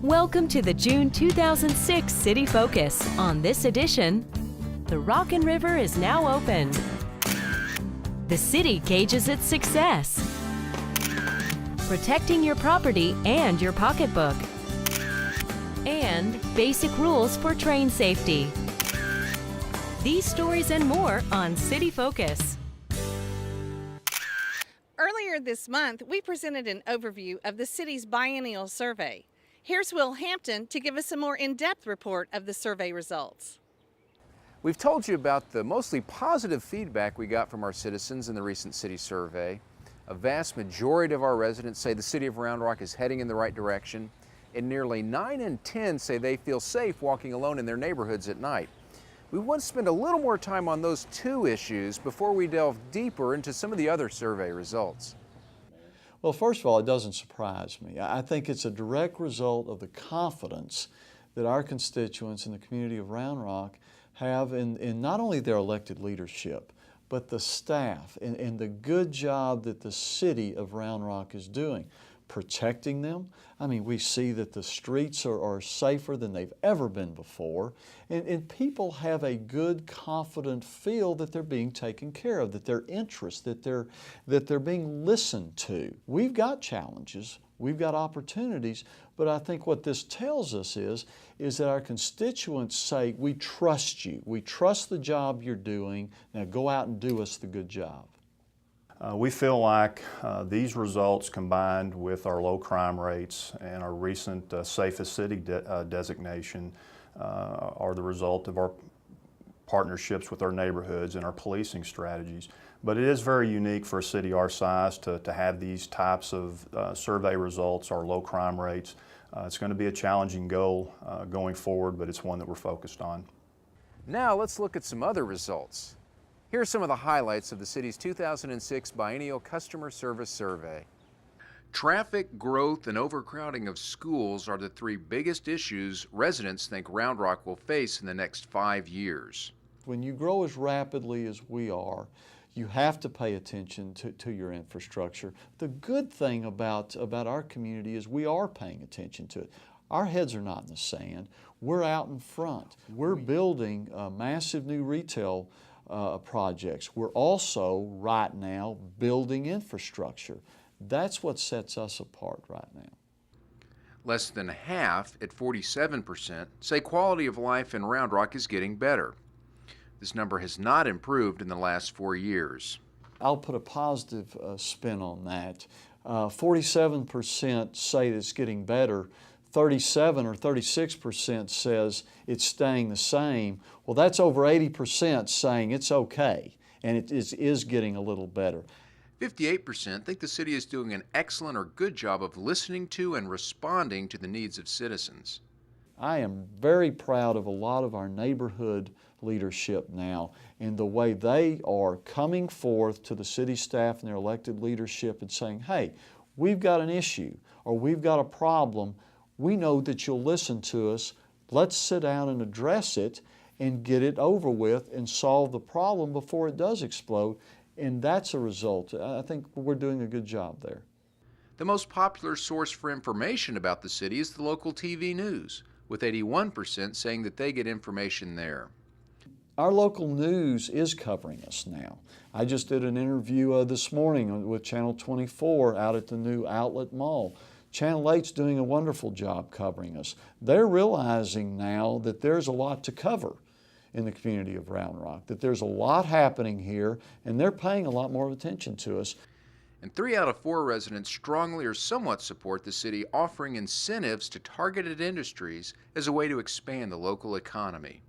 Welcome to the June 2006 City Focus. On this edition, the Rockin' River is now open. The city gauges its success. Protecting your property and your pocketbook. And basic rules for train safety. These stories and more on City Focus. Earlier this month, we presented an overview of the city's biennial survey. Here's Will Hampton to give us a more in-depth report of the survey results. We've told you about the mostly positive feedback we got from our citizens in the recent city survey. A vast majority of our residents say the city of Round Rock is heading in the right direction, and nearly 9 in 10 say they feel safe walking alone in their neighborhoods at night. We want to spend a little more time on those two issues before we delve deeper into some of the other survey results. Well, first of all, it doesn't surprise me. I think it's a direct result of the confidence that our constituents in the community of Round Rock have in not only their elected leadership, but the staff and the good job that the city of Round Rock is doing, protecting them. I mean, we see that the streets are safer than they've ever been before, and people have a good, confident feel that they're being taken care of, that their interests, that they're being listened to. We've got challenges, we've got opportunities, but I think what this tells us is that our constituents say, we trust you, we trust the job you're doing, now go out and do us the good job. We feel like these results combined with our low crime rates and our recent safest city designation are the result of our partnerships with our neighborhoods and our policing strategies. But it is very unique for a city our size to have these types of survey results, our low crime rates. It's going to be a challenging goal going forward, but it's one that we're focused on. Now let's look at some other results. Here are some of the highlights of the city's 2006 Biennial Customer Service Survey. Traffic, growth, and overcrowding of schools are the three biggest issues residents think Round Rock will face in the next 5 years. When you grow as rapidly as we are, you have to pay attention to your infrastructure. The good thing about our community is we are paying attention to it. Our heads are not in the sand. We're out in front. We're building massive new retail projects. We're also, right now, building infrastructure. That's what sets us apart right now. Less than half, at 47%, say quality of life in Round Rock is getting better. This number has not improved in the last 4 years. I'll put a positive spin on that. 47% say it's getting better. 37 or 36% says it's staying the same. Well, that's over 80% saying it's okay, and it is getting a little better. 58% think the city is doing an excellent or good job of listening to and responding to the needs of citizens. I am very proud of a lot of our neighborhood leadership now and the way they are coming forth to the city staff and their elected leadership and saying, hey, we've got an issue or we've got a problem. We know that you'll listen to us. Let's sit down and address it and get it over with and solve the problem before it does explode. And that's a result. I think we're doing a good job there. The most popular source for information about the city is the local TV news, with 81% saying that they get information there. Our local news is covering us now. I just did an interview this morning with Channel 24 out at the new Outlet Mall. Channel 8's doing a wonderful job covering us. They're realizing now that there's a lot to cover in the community of Round Rock, that there's a lot happening here, and they're paying a lot more attention to us. And 3 out of 4 residents strongly or somewhat support the city offering incentives to targeted industries as a way to expand the local economy.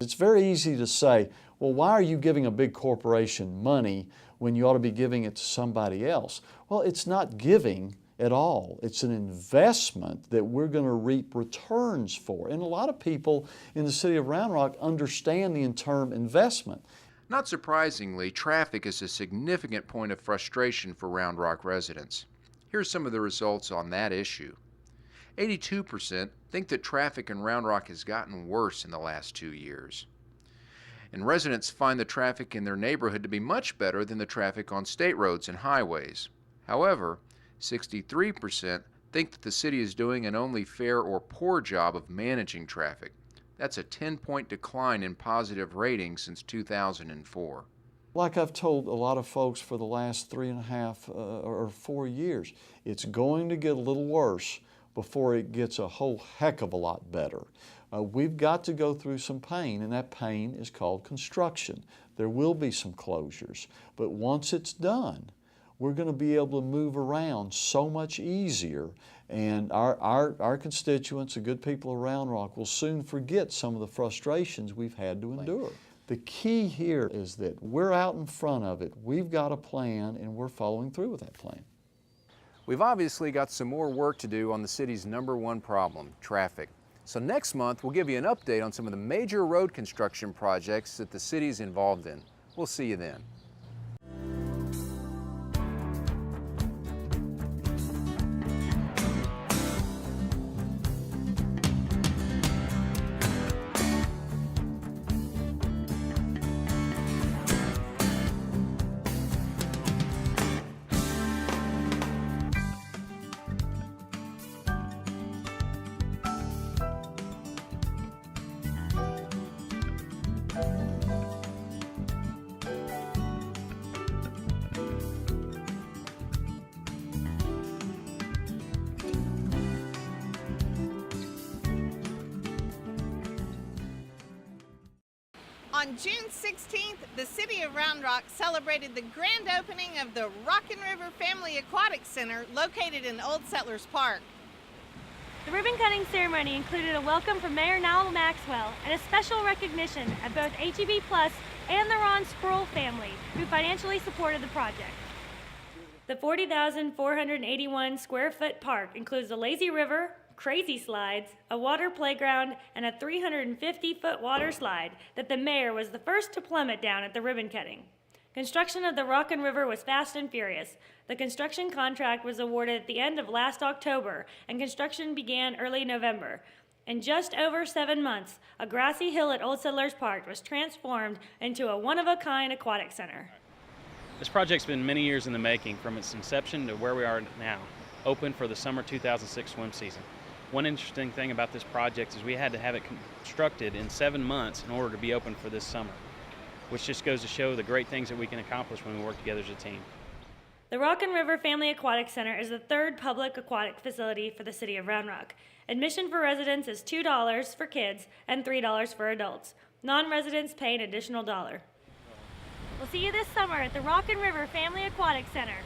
It's very easy to say, well, why are you giving a big corporation money when you ought to be giving it to somebody else? Well, it's not giving at all. It's an investment that we're going to reap returns for. And a lot of people in the city of Round Rock understand the term investment. Not surprisingly, traffic is a significant point of frustration for Round Rock residents. Here's some of the results on that issue. 82% think that traffic in Round Rock has gotten worse in the last 2 years. And residents find the traffic in their neighborhood to be much better than the traffic on state roads and highways. However, 63% think that the city is doing an only fair or poor job of managing traffic. That's a 10-point decline in positive ratings since 2004. Like I've told a lot of folks for the last 3.5 or 4 years, it's going to get a little worse before it gets a whole heck of a lot better. We've got to go through some pain, and that pain is called construction. There will be some closures, but once it's done, we're going to be able to move around so much easier, and our constituents, the good people of Round Rock, will soon forget some of the frustrations we've had to endure. The key here is that we're out in front of it, we've got a plan, and we're following through with that plan. We've obviously got some more work to do on the city's #1 problem, traffic. So next month, we'll give you an update on some of the major road construction projects that the city's involved in. We'll see you then. On June 16th, the city of Round Rock celebrated the grand opening of the Rockin' River Family Aquatic Center located in Old Settlers Park. The ribbon-cutting ceremony included a welcome from Mayor Nowell Maxwell and a special recognition of both HEB Plus and the Ron Sproul family, who financially supported the project. The 40,481 square foot park includes a lazy river, crazy slides, a water playground, and a 350-foot water slide that the mayor was the first to plummet down at the ribbon cutting. Construction of the Rockin' River was fast and furious. The construction contract was awarded at the end of last October, and construction began early November. In just over 7 months, a grassy hill at Old Settlers Park was transformed into a one-of-a-kind aquatic center. This project's been many years in the making, from its inception to where we are now, open for the summer 2006 swim season. One interesting thing about this project is we had to have it constructed in 7 months in order to be open for this summer, which just goes to show the great things that we can accomplish when we work together as a team. The Rockin' River Family Aquatic Center is the third public aquatic facility for the city of Round Rock. Admission for residents is $2 for kids and $3 for adults. Non-residents pay an additional $1. We'll see you this summer at the Rockin' River Family Aquatic Center.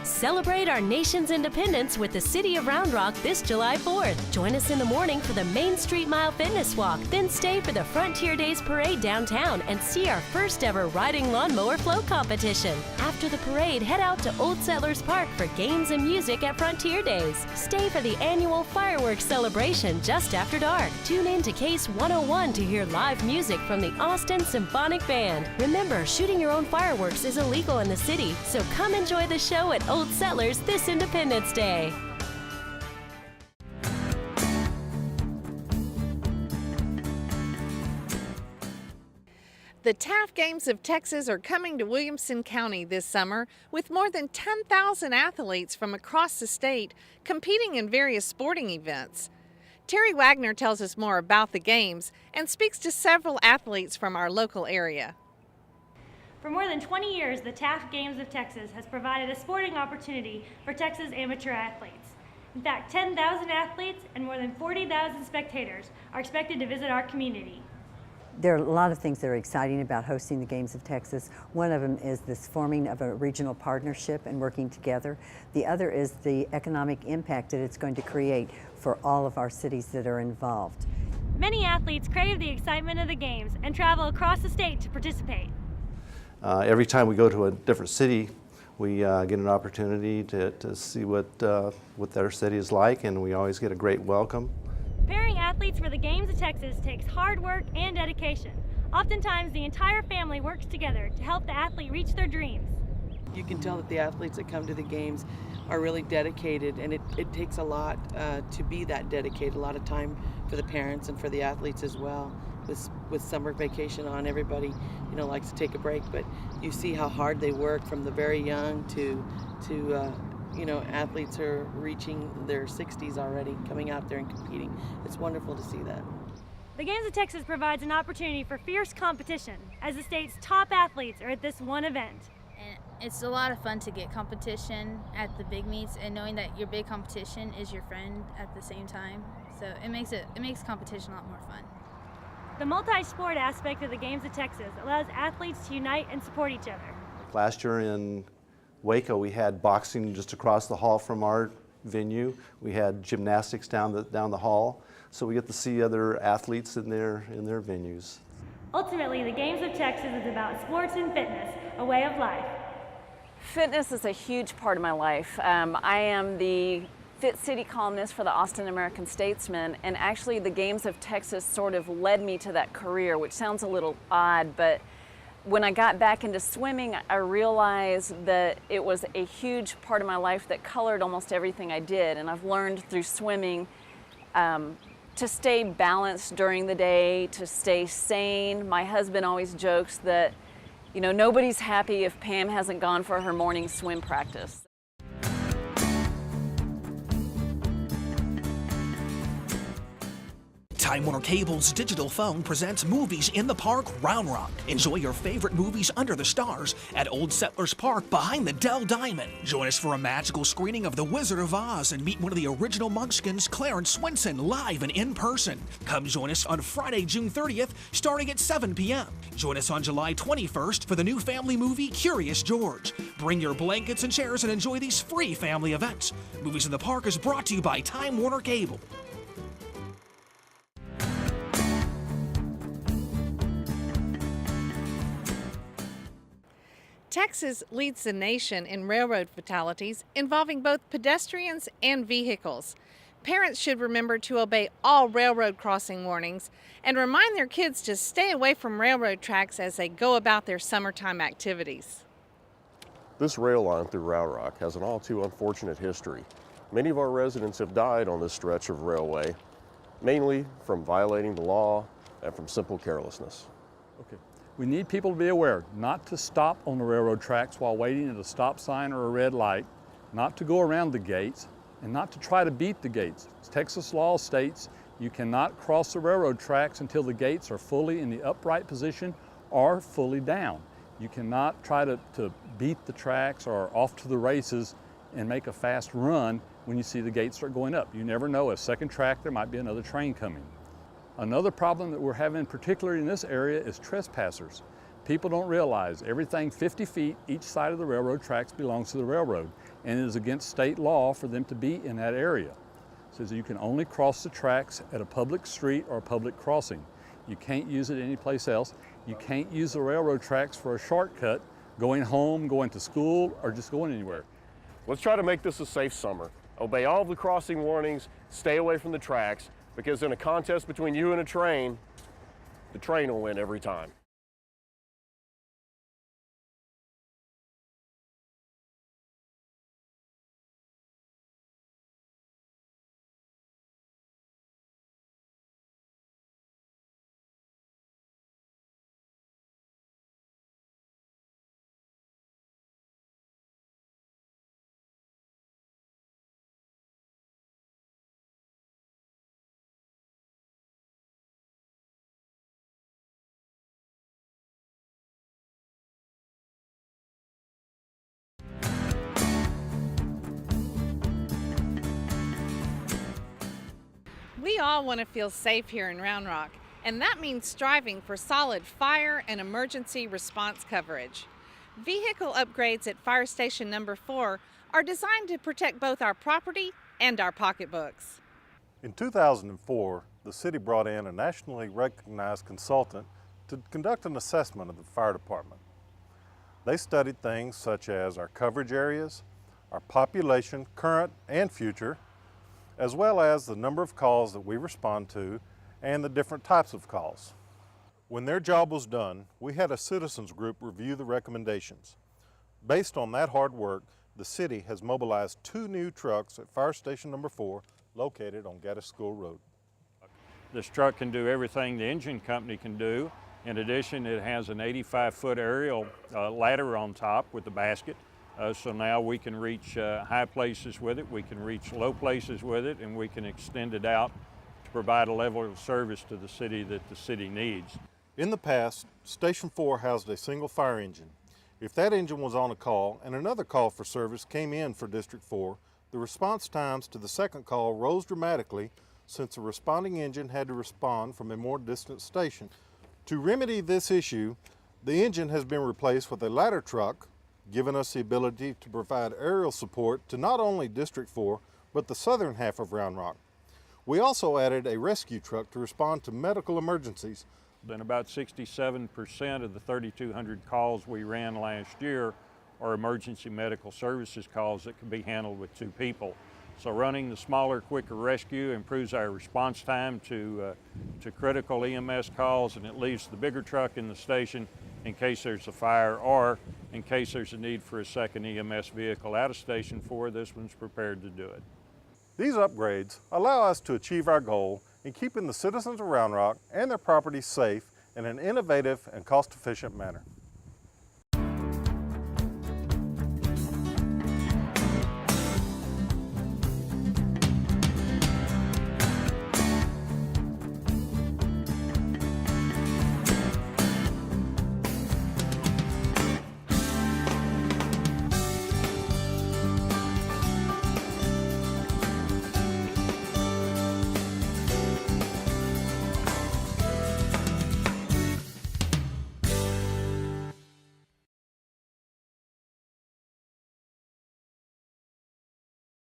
Celebrate our nation's independence with the City of Round Rock this July 4th. Join us in the morning for the Main Street Mile Fitness Walk, then stay for the Frontier Days Parade downtown and see our first ever riding lawnmower float competition. After the parade, head out to Old Settlers Park for games and music at Frontier Days. Stay for the annual fireworks celebration just after dark. Tune in to Case 101 to hear live music from the Austin Symphonic Band. Remember, shooting your own fireworks is illegal in the city, so come enjoy the show at Old Settlers this Independence Day. The TAAF Games of Texas are coming to Williamson County this summer with more than 10,000 athletes from across the state competing in various sporting events. Terry Wagner tells us more about the games and speaks to several athletes from our local area. For more than 20 years, the TAAF Games of Texas has provided a sporting opportunity for Texas amateur athletes. In fact, 10,000 athletes and more than 40,000 spectators are expected to visit our community. There are a lot of things that are exciting about hosting the Games of Texas. One of them is this forming of a regional partnership and working together. The other is the economic impact that it's going to create for all of our cities that are involved. Many athletes crave the excitement of the games and travel across the state to participate. Every time we go to a different city, we get an opportunity to see what their city is like, and we always get a great welcome. Preparing athletes for the Games of Texas takes hard work and dedication. Oftentimes, the entire family works together to help the athlete reach their dreams. You can tell that the athletes that come to the games are really dedicated, and it takes a lot to be that dedicated, a lot of time for the parents and for the athletes as well. with summer vacation on, everybody, you know, likes to take a break, but you see how hard they work from the very young to you know, athletes who are reaching their 60s already, coming out there and competing. It's wonderful to see that. The Games of Texas provides an opportunity for fierce competition as the state's top athletes are at this one event. And it's a lot of fun to get competition at the big meets and knowing that your big competition is your friend at the same time. So it makes competition a lot more fun. The multi-sport aspect of the Games of Texas allows athletes to unite and support each other. Last year in Waco, we had boxing just across the hall from our venue. We had gymnastics down the hall, so we get to see other athletes in their venues. Ultimately, the Games of Texas is about sports and fitness, a way of life. Fitness is a huge part of my life. I am the Fit City columnist for the Austin American-Statesman, and actually the Games of Texas sort of led me to that career, which sounds a little odd, but when I got back into swimming, I realized that it was a huge part of my life that colored almost everything I did. And I've learned through swimming to stay balanced during the day, to stay sane. My husband always jokes that, you know, nobody's happy if Pam hasn't gone for her morning swim practice. Time Warner Cable's digital phone presents Movies in the Park Round Rock. Enjoy your favorite movies under the stars at Old Settlers Park behind the Dell Diamond. Join us for a magical screening of The Wizard of Oz and meet one of the original Munchkins, Clarence Swenson, live and in person. Come join us on Friday, June 30th, starting at 7 p.m. Join us on July 21st for the new family movie, Curious George. Bring your blankets and chairs and enjoy these free family events. Movies in the Park is brought to you by Time Warner Cable. Texas leads the nation in railroad fatalities involving both pedestrians and vehicles. Parents should remember to obey all railroad crossing warnings and remind their kids to stay away from railroad tracks as they go about their summertime activities. This rail line through Round Rock has an all too unfortunate history. Many of our residents have died on this stretch of railway, mainly from violating the law and from simple carelessness. Okay. We need people to be aware not to stop on the railroad tracks while waiting at a stop sign or a red light, not to go around the gates, and not to try to beat the gates. Texas law states you cannot cross the railroad tracks until the gates are fully in the upright position or fully down. You cannot try to beat the tracks or off to the races and make a fast run when you see the gates start going up. You never know, a second track there might be another train coming. Another problem that we're having, particularly in this area, is trespassers. People don't realize everything 50 feet each side of the railroad tracks belongs to the railroad, and it is against state law for them to be in that area. It says you can only cross the tracks at a public street or a public crossing. You can't use it anyplace else. You can't use the railroad tracks for a shortcut, going home, going to school, or just going anywhere. Let's try to make this a safe summer. Obey all of the crossing warnings, stay away from the tracks, because in a contest between you and a train, the train will win every time. We all want to feel safe here in Round Rock, and that means striving for solid fire and emergency response coverage. Vehicle upgrades at Fire Station Number 4 are designed to protect both our property and our pocketbooks. In 2004, the city brought in a nationally recognized consultant to conduct an assessment of the fire department. They studied things such as our coverage areas, our population, current and future, as well as the number of calls that we respond to and the different types of calls. When their job was done, we had a citizens group review the recommendations. Based on that hard work, the city has mobilized 2 new trucks at Fire Station Number 4 located on Gaddis School Road. This truck can do everything the engine company can do. In addition, it has an 85-foot aerial ladder on top with the basket. So now we can reach high places with it, we can reach low places with it, and we can extend it out to provide a level of service to the city that the city needs. In the past, Station 4 housed a single fire engine. If that engine was on a call and another call for service came in for District 4, the response times to the second call rose dramatically since the responding engine had to respond from a more distant station. To remedy this issue, the engine has been replaced with a ladder truck, giving us the ability to provide aerial support to not only District 4, but the southern half of Round Rock. We also added a rescue truck to respond to medical emergencies. And about 67% of the 3,200 calls we ran last year are emergency medical services calls that can be handled with 2 people. So running the smaller, quicker rescue improves our response time to critical EMS calls, and it leaves the bigger truck in the station in case there's a fire or in case there's a need for a second EMS vehicle out of Station 4, this one's prepared to do it. These upgrades allow us to achieve our goal in keeping the citizens of Round Rock and their property safe in an innovative and cost-efficient manner.